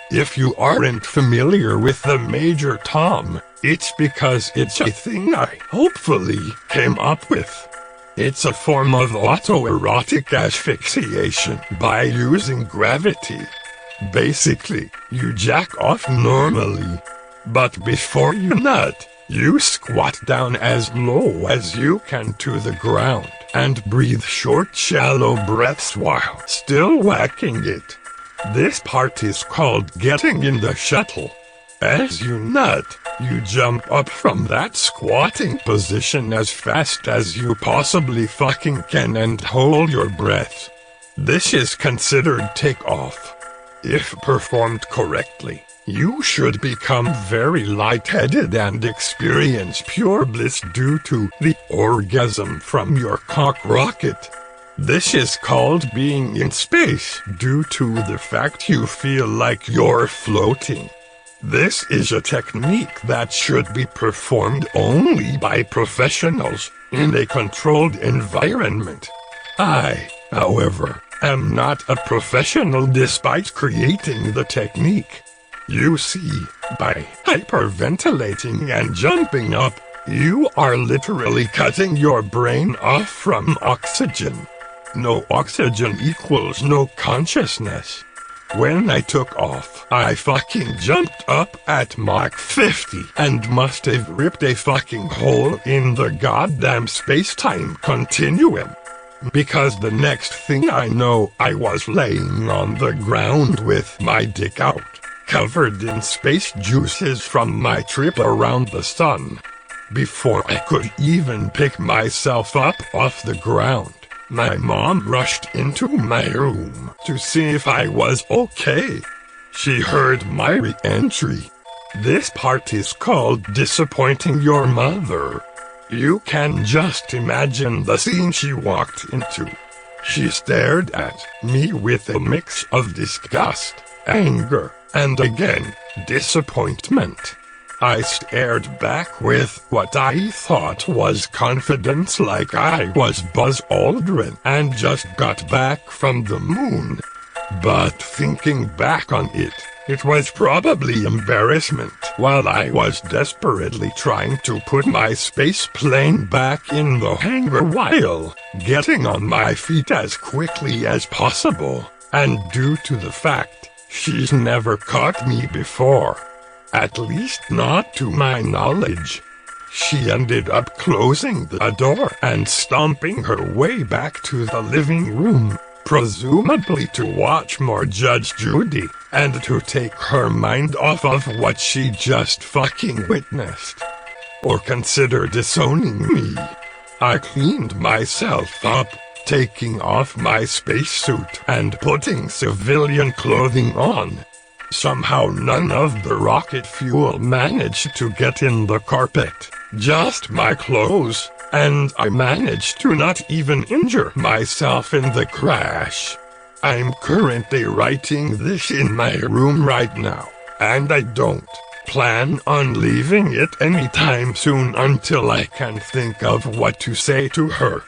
If you aren't familiar with the Major Tom, it's because it's a thing I hopefully came up with. It's a form of auto-erotic asphyxiation by using gravity. Basically, you jack off normally, but before you nut, you squat down as low as you can to the ground and breathe short, shallow breaths while still whacking it. This part is called getting in the shuttle. As you nut, you jump up from that squatting position as fast as you possibly fucking can and hold your breath. This is considered takeoff. If performed correctly, you should become very lightheaded and experience pure bliss due to the orgasm from your cock rocket. This is called being in space due to the fact you feel like you're floating. This is a technique that should be performed only by professionals in a controlled environment. I, however, am not a professional despite creating the technique. You see, by hyperventilating and jumping up, you are literally cutting your brain off from oxygen. No oxygen equals no consciousness. When I took off, I fucking jumped up at Mach 50 and must have ripped a fucking hole in the goddamn space-time continuum. Because the next thing I know, I was laying on the ground with my dick out, covered in space juices from my trip around the sun. Before I could even pick myself up off the ground, my mom rushed into my room to see if I was okay. She heard my re-entry. This part is called disappointing your mother. You can just imagine the scene she walked into. She stared at me with a mix of disgust, anger, and again, disappointment. I stared back with what I thought was confidence, like I was Buzz Aldrin and just got back from the moon. But thinking back on it, it was probably embarrassment while I was desperately trying to put my space plane back in the hangar while getting on my feet as quickly as possible, and due to the fact she's never caught me before. At least not to my knowledge. She ended up closing the door and stomping her way back to the living room, presumably to watch more Judge Judy, and to take her mind off of what she just fucking witnessed. Or consider disowning me. I cleaned myself up, taking off my spacesuit and putting civilian clothing on. Somehow none of the rocket fuel managed to get in the carpet, just my clothes, and I managed to not even injure myself in the crash. I'm currently writing this in my room right now, and I don't plan on leaving it anytime soon until I can think of what to say to her.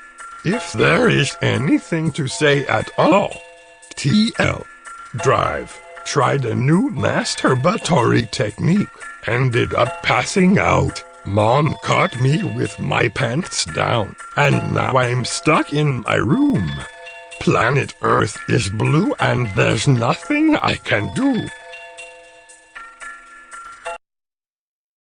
If there is anything to say at all. TL. Drive. Tried a new masturbatory technique, ended up passing out. Mom caught me with my pants down, and now I'm stuck in my room. Planet Earth is blue and there's nothing I can do.